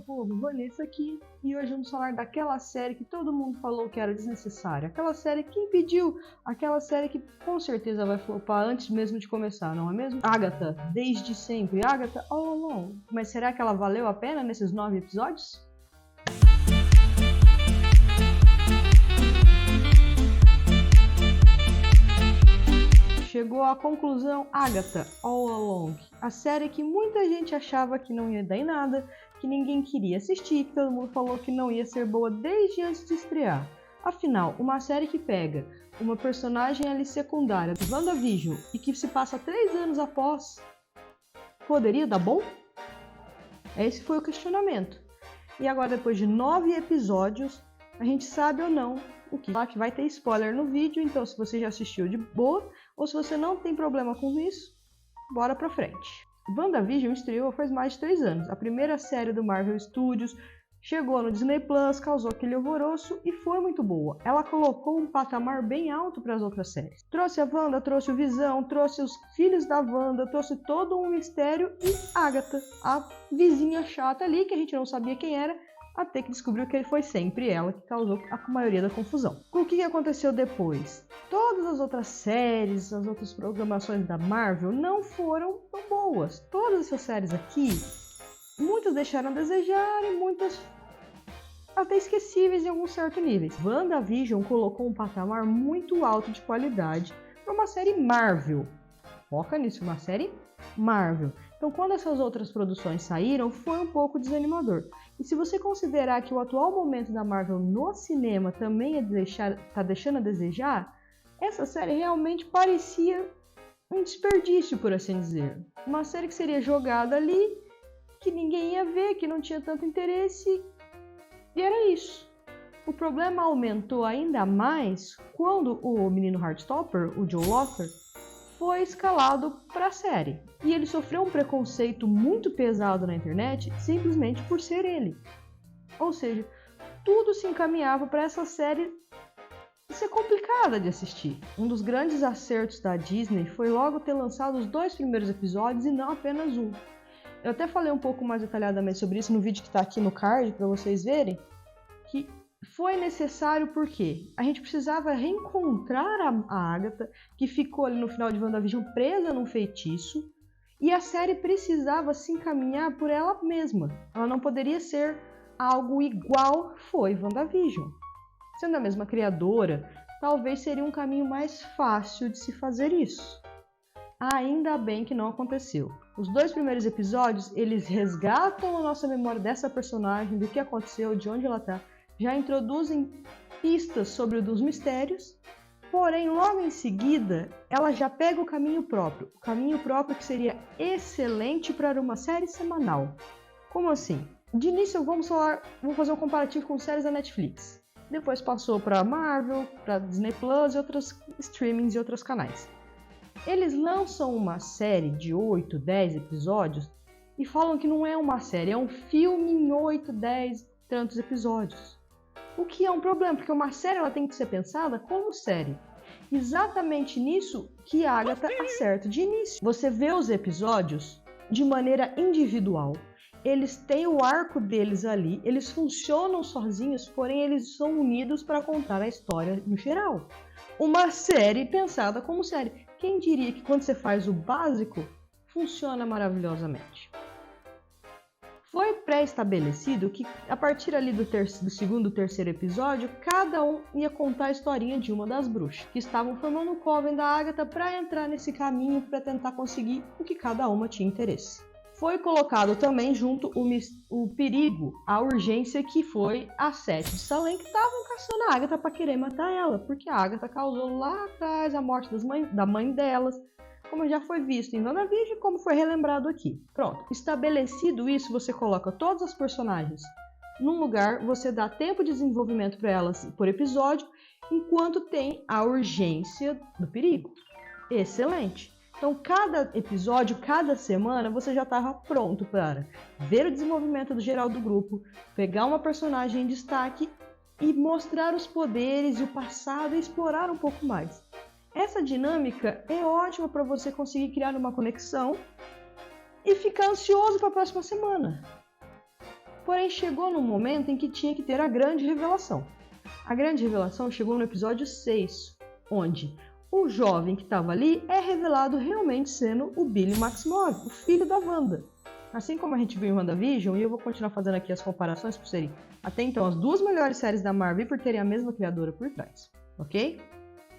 povo, Vanessa aqui, e hoje vamos falar daquela série que todo mundo falou que era desnecessária, aquela série que impediu, aquela série que com certeza vai flopar antes mesmo de começar, não é mesmo? Agatha, desde sempre, Agatha all along. Mas será que ela valeu a pena nesses 9 episódios? Chegou à conclusão Agatha All Along, a série que muita gente achava que não ia dar em nada, que ninguém queria assistir, que todo mundo falou que não ia ser boa desde antes de estrear. Afinal, uma série que pega uma personagem ali secundária do WandaVision e que se passa 3 anos após, poderia dar bom? Esse foi o questionamento. E agora, depois de 9 episódios, a gente sabe ou não o que vai ter spoiler no vídeo, então se você já assistiu de boa, ou se você não tem problema com isso, bora pra frente. WandaVision estreou faz mais de 3 anos. A primeira série do Marvel Studios chegou no Disney Plus, causou aquele alvoroço e foi muito boa. Ela colocou um patamar bem alto para as outras séries. Trouxe a Wanda, trouxe o Visão, trouxe os filhos da Wanda, trouxe todo um mistério e Agatha, a vizinha chata ali, que a gente não sabia quem era, até que descobriu que foi sempre ela que causou a maioria da confusão. O que aconteceu depois? Todas as outras séries, as outras programações da Marvel não foram tão boas. Todas essas séries aqui, muitas deixaram a desejar e muitas até esquecíveis em algum certo nível. WandaVision colocou um patamar muito alto de qualidade para uma série Marvel. Foca nisso, uma série Marvel. Então, quando essas outras produções saíram, foi um pouco desanimador. E se você considerar que o atual momento da Marvel no cinema também está deixando a desejar, essa série realmente parecia um desperdício, por assim dizer. Uma série que seria jogada ali, que ninguém ia ver, que não tinha tanto interesse, e era isso. O problema aumentou ainda mais quando o menino Heartstopper, o Joe Walker, foi escalado para a série. E ele sofreu um preconceito muito pesado na internet simplesmente por ser ele. Ou seja, tudo se encaminhava para essa série ser complicada de assistir. Um dos grandes acertos da Disney foi logo ter lançado os 2 primeiros episódios e não apenas um. Eu até falei um pouco mais detalhadamente sobre isso no vídeo que está aqui no card para vocês verem, que foi necessário porque a gente precisava reencontrar a Agatha, que ficou ali no final de WandaVision presa num feitiço, e a série precisava se encaminhar por ela mesma. Ela não poderia ser algo igual foi WandaVision. Sendo a mesma criadora, talvez seria um caminho mais fácil de se fazer isso. Ainda bem que não aconteceu. Os 2 primeiros episódios, eles resgatam a nossa memória dessa personagem, do que aconteceu, de onde ela está, já introduzem pistas sobre os mistérios, porém logo em seguida ela já pega o caminho próprio que seria excelente para uma série semanal. Como assim? De início vamos fazer um comparativo com séries da Netflix, depois passou para Marvel, para Disney Plus e outros streamings e outros canais. Eles lançam uma série de 8, 10 episódios e falam que não é uma série, é um filme em 8, 10 tantos episódios. O que é um problema, porque uma série ela tem que ser pensada como série. Exatamente nisso que a Agatha acerta de início. Você vê os episódios de maneira individual. Eles têm o arco deles ali, eles funcionam sozinhos, porém eles são unidos para contar a história no geral. Uma série pensada como série. Quem diria que quando você faz o básico, funciona maravilhosamente? Foi pré-estabelecido que a partir ali do segundo, terceiro episódio, cada um ia contar a historinha de uma das bruxas, que estavam formando o coven da Agatha para entrar nesse caminho para tentar conseguir o que cada uma tinha interesse. Foi colocado também junto o perigo, a urgência que foi a Sete de Salem, que estavam caçando a Agatha para querer matar ela, porque a Agatha causou lá atrás a morte da mãe delas, como já foi visto em WandaVision, como foi relembrado aqui. Pronto, estabelecido isso, você coloca todas as personagens num lugar, você dá tempo de desenvolvimento para elas por episódio, enquanto tem a urgência do perigo. Excelente! Então, cada episódio, cada semana, você já estava pronto para ver o desenvolvimento do geral do grupo, pegar uma personagem em destaque e mostrar os poderes e o passado e explorar um pouco mais. Essa dinâmica é ótima para você conseguir criar uma conexão e ficar ansioso para a próxima semana. Porém, chegou num momento em que tinha que ter a grande revelação. A grande revelação chegou no episódio 6, onde o jovem que estava ali é revelado realmente sendo o Billy Maximoff, o filho da Wanda. Assim como a gente viu em WandaVision, e eu vou continuar fazendo aqui as comparações por serem até então as duas melhores séries da Marvel e por terem a mesma criadora por trás, ok?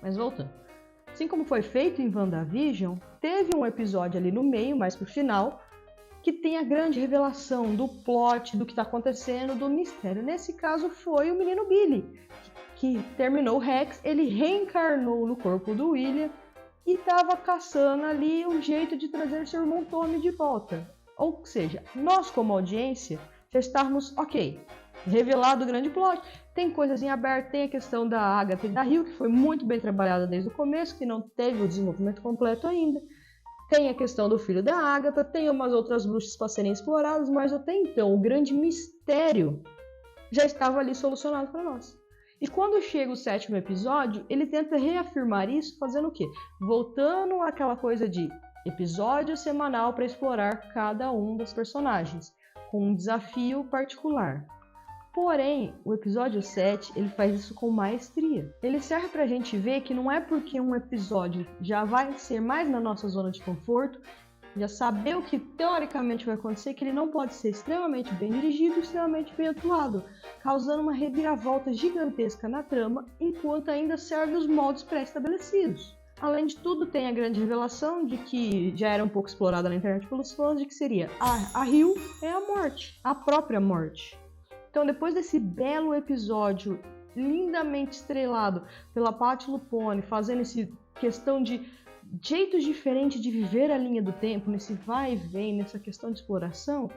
Mas voltando. Assim como foi feito em WandaVision, teve um episódio ali no meio, mais pro final, que tem a grande revelação do plot, do que está acontecendo, do mistério. Nesse caso foi o menino Billy, que terminou o Rex, ele reencarnou no corpo do William e estava caçando ali um jeito de trazer seu irmão Tommy de volta. Ou seja, nós como audiência já estávamos, ok, revelado o grande plot, tem coisas em aberto, tem a questão da Agatha e da Hill, que foi muito bem trabalhada desde o começo, que não teve o desenvolvimento completo ainda. Tem a questão do filho da Agatha, tem umas outras bruxas para serem exploradas, mas até então o grande mistério já estava ali solucionado para nós. E quando chega o 7º episódio, ele tenta reafirmar isso fazendo o quê? Voltando àquela coisa de episódio semanal para explorar cada um dos personagens, com um desafio particular. Porém, o episódio 7, ele faz isso com maestria. Ele serve pra gente ver que não é porque um episódio já vai ser mais na nossa zona de conforto, já saber o que teoricamente vai acontecer, que ele não pode ser extremamente bem dirigido e extremamente bem atuado, causando uma reviravolta gigantesca na trama, enquanto ainda serve os moldes pré-estabelecidos. Além de tudo, tem a grande revelação de que já era um pouco explorada na internet pelos fãs, de que seria a Hill é a morte, a própria morte. Então, depois desse belo episódio, lindamente estrelado pela Patti LuPone, fazendo essa questão de jeitos diferentes de viver a linha do tempo, nesse vai e vem, nessa questão de exploração,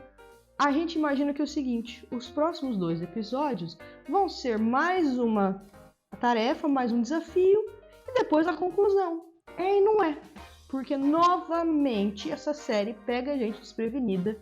a gente imagina que é o seguinte, os próximos 2 episódios vão ser mais uma tarefa, mais um desafio, e depois a conclusão. E não é, porque novamente essa série pega a gente desprevenida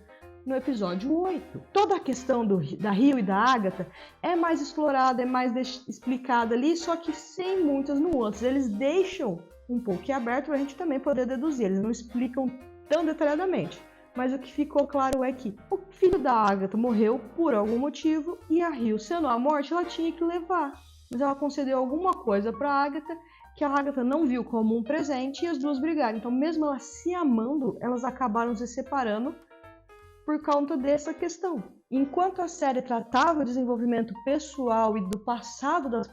no episódio 8. Toda a questão da Hill e da Agatha é mais explorada, é mais explicada ali, só que sem muitas nuances. Eles deixam um pouco aberto para a gente também poder deduzir. Eles não explicam tão detalhadamente. Mas o que ficou claro é que o filho da Agatha morreu por algum motivo e a Hill, sendo a morte, ela tinha que levar. Mas ela concedeu alguma coisa para a Agatha que a Agatha não viu como um presente e as duas brigaram. Então, mesmo elas se amando, elas acabaram se separando por conta dessa questão. Enquanto a série tratava o desenvolvimento pessoal e do passado das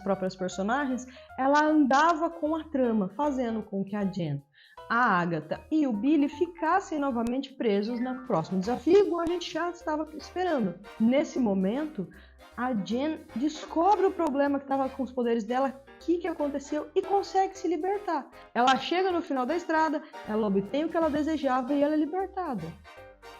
próprias personagens, ela andava com a trama, fazendo com que a Jen, a Agatha e o Billy ficassem novamente presos no próximo desafio, igual a gente já estava esperando. Nesse momento, a Jen descobre o problema que estava com os poderes dela, o que aconteceu, e consegue se libertar. Ela chega no final da estrada, ela obtém o que ela desejava e ela é libertada.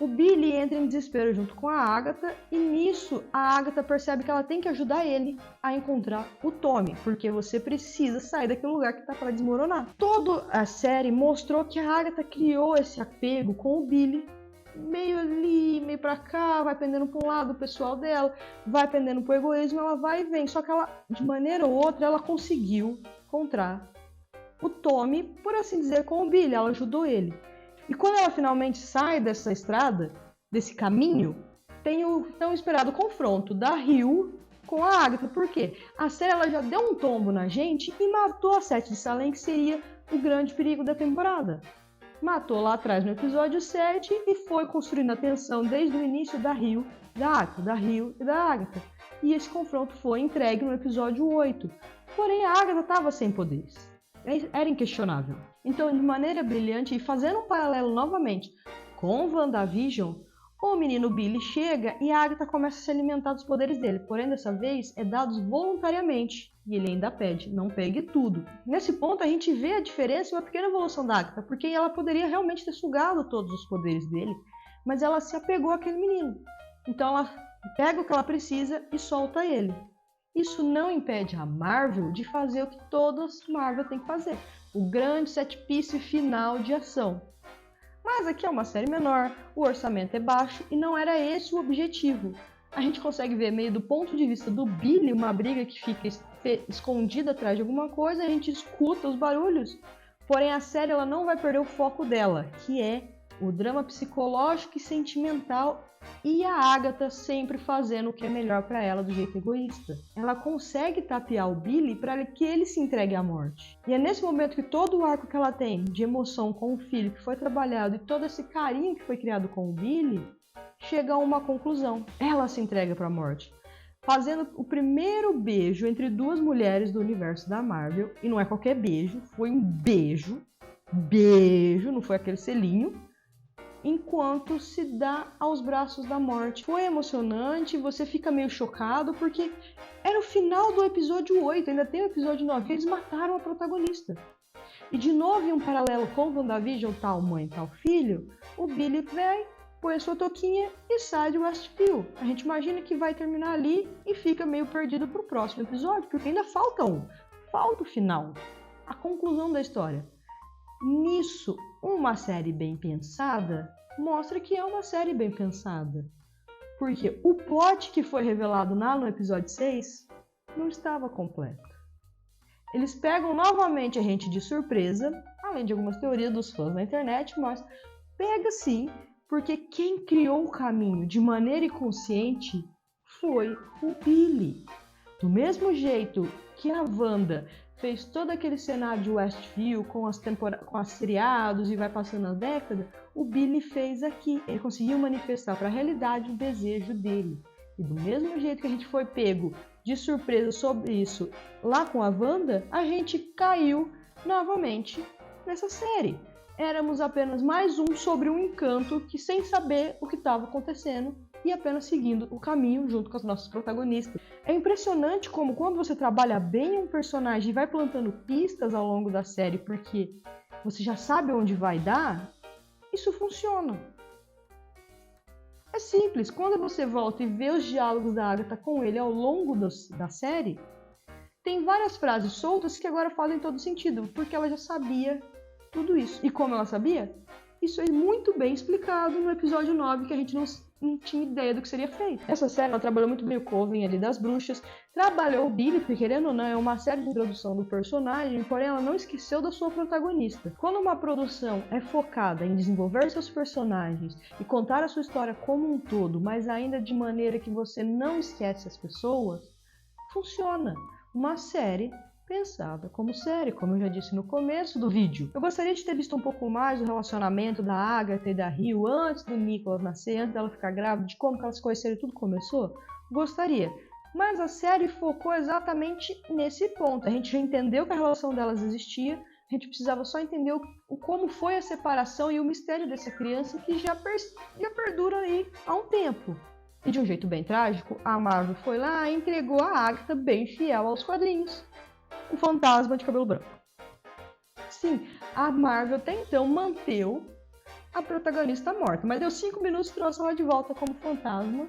O Billy entra em desespero junto com a Agatha e nisso a Agatha percebe que ela tem que ajudar ele a encontrar o Tommy, porque você precisa sair daquele lugar que está para desmoronar. Toda a série mostrou que a Agatha criou esse apego com o Billy, meio ali, meio pra cá, vai pendendo para um lado o pessoal dela, vai pendendo pro egoísmo, ela vai e vem. Só que ela, de maneira ou outra, ela conseguiu encontrar o Tommy, por assim dizer, com o Billy, ela ajudou ele. E quando ela finalmente sai dessa estrada, desse caminho, tem o tão esperado confronto da Hill com a Agatha. Por quê? A série ela já deu um tombo na gente e matou a Sete de Salem, que seria o grande perigo da temporada. Matou lá atrás no episódio 7 e foi construindo a tensão desde o início da Hill, da Agatha, da Hill e da Agatha. E esse confronto foi entregue no episódio 8. Porém, a Agatha estava sem poderes. Era inquestionável. Então, de maneira brilhante, e fazendo um paralelo novamente com WandaVision, o menino Billy chega e a Agatha começa a se alimentar dos poderes dele. Porém, dessa vez, é dados voluntariamente. E ele ainda pede, não pegue tudo. Nesse ponto, a gente vê a diferença e uma pequena evolução da Agatha, porque ela poderia realmente ter sugado todos os poderes dele, mas ela se apegou àquele menino. Então, ela pega o que ela precisa e solta ele. Isso não impede a Marvel de fazer o que todas Marvel tem que fazer, o grande set piece final de ação. Mas aqui é uma série menor, o orçamento é baixo e não era esse o objetivo. A gente consegue ver meio do ponto de vista do Billy, uma briga que fica escondida atrás de alguma coisa, a gente escuta os barulhos, porém a série ela não vai perder o foco dela, que é o drama psicológico e sentimental, e a Agatha sempre fazendo o que é melhor para ela do jeito egoísta. Ela consegue tapear o Billy para que ele se entregue à morte. E é nesse momento que todo o arco que ela tem de emoção com o filho que foi trabalhado e todo esse carinho que foi criado com o Billy chega a uma conclusão. Ela se entrega para a morte, fazendo o primeiro beijo entre duas mulheres do universo da Marvel. E não é qualquer beijo, foi um beijo, não foi aquele selinho, enquanto se dá aos braços da morte. Foi emocionante, você fica meio chocado, porque era o final do episódio 8, ainda tem o episódio 9, eles mataram a protagonista. E de novo, em um paralelo com o WandaVision, tal mãe, tal filho, o Billy vai, põe a sua toquinha e sai de Westview. A gente imagina que vai terminar ali e fica meio perdido pro próximo episódio, porque ainda falta o final, a conclusão da história. Nisso, uma série bem pensada mostra que é uma série bem pensada. Porque o plot que foi revelado no episódio 6 não estava completo. Eles pegam novamente a gente de surpresa, além de algumas teorias dos fãs na internet, mas pega sim, porque quem criou o caminho de maneira inconsciente foi o Billy. Do mesmo jeito que a Wanda fez todo aquele cenário de Westview com as seriados e vai passando a década, o Billy fez aqui. Ele conseguiu manifestar para a realidade o desejo dele. E do mesmo jeito que a gente foi pego de surpresa sobre isso lá com a Wanda, a gente caiu novamente nessa série. Éramos apenas mais um sobre um encanto que, sem saber o que estava acontecendo, e apenas seguindo o caminho junto com os nossos protagonistas. É impressionante como quando você trabalha bem um personagem e vai plantando pistas ao longo da série porque você já sabe onde vai dar, isso funciona. É simples, quando você volta e vê os diálogos da Agatha com ele ao longo da série, tem várias frases soltas que agora fazem todo sentido, porque ela já sabia tudo isso. E como ela sabia? Isso é muito bem explicado no episódio 9, que a gente não tinha ideia do que seria feito. Essa série ela trabalhou muito bem o Coven ali das bruxas, trabalhou o Billy, porque querendo ou não, é uma série de introdução do personagem, porém ela não esqueceu da sua protagonista. Quando uma produção é focada em desenvolver seus personagens e contar a sua história como um todo, mas ainda de maneira que você não esquece as pessoas, funciona. Uma série pensada como série, como eu já disse no começo do vídeo. Eu gostaria de ter visto um pouco mais do relacionamento da Agatha e da Rio antes do Nicholas nascer, antes dela ficar grávida, de como que elas se conheceram e tudo começou. Gostaria. Mas a série focou exatamente nesse ponto. A gente já entendeu que a relação delas existia, a gente precisava só entender como foi a separação e o mistério dessa criança que já perdura aí há um tempo. E de um jeito bem trágico, a Marvel foi lá e entregou a Agatha bem fiel aos quadrinhos. Um fantasma de cabelo branco. Sim, a Marvel até então manteve a protagonista morta, mas deu 5 minutos e trouxe ela de volta como fantasma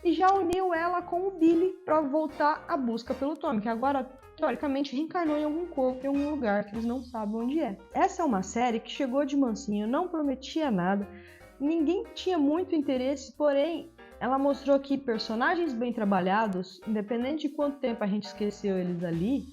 e já uniu ela com o Billy para voltar à busca pelo Tommy, que agora teoricamente reencarnou em algum corpo, em algum lugar que eles não sabem onde é. Essa é uma série que chegou de mansinho, não prometia nada, ninguém tinha muito interesse, porém ela mostrou aqui personagens bem trabalhados, independente de quanto tempo a gente esqueceu eles ali,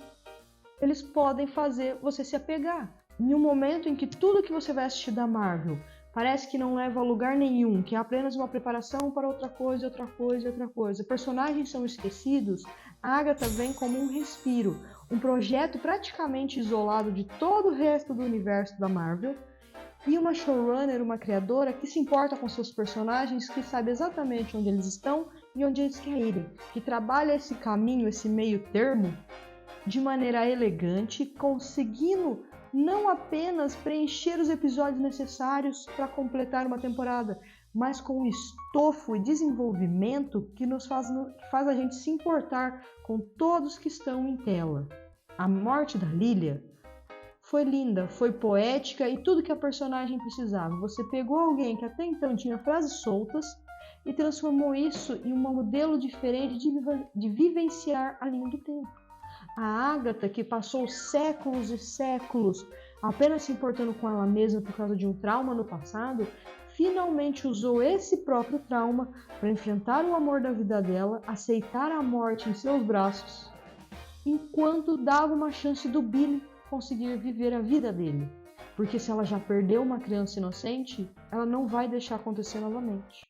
eles podem fazer você se apegar. Em um momento em que tudo que você vai assistir da Marvel parece que não leva a lugar nenhum, que é apenas uma preparação para outra coisa, outra coisa, outra coisa. Personagens são esquecidos, a Agatha vem como um respiro, um projeto praticamente isolado de todo o resto do universo da Marvel, e uma showrunner, uma criadora que se importa com seus personagens, que sabe exatamente onde eles estão e onde eles querem ir, que trabalha esse caminho, esse meio termo, de maneira elegante, conseguindo não apenas preencher os episódios necessários para completar uma temporada, mas com estofo e desenvolvimento que faz a gente se importar com todos que estão em tela. A morte da Lilia foi linda, foi poética e tudo que a personagem precisava. Você pegou alguém que até então tinha frases soltas e transformou isso em um modelo diferente de vivenciar a linha do tempo. A Agatha, que passou séculos e séculos apenas se importando com ela mesma por causa de um trauma no passado, finalmente usou esse próprio trauma para enfrentar o amor da vida dela, aceitar a morte em seus braços, enquanto dava uma chance do Billy conseguir viver a vida dele. Porque se ela já perdeu uma criança inocente, ela não vai deixar acontecer novamente.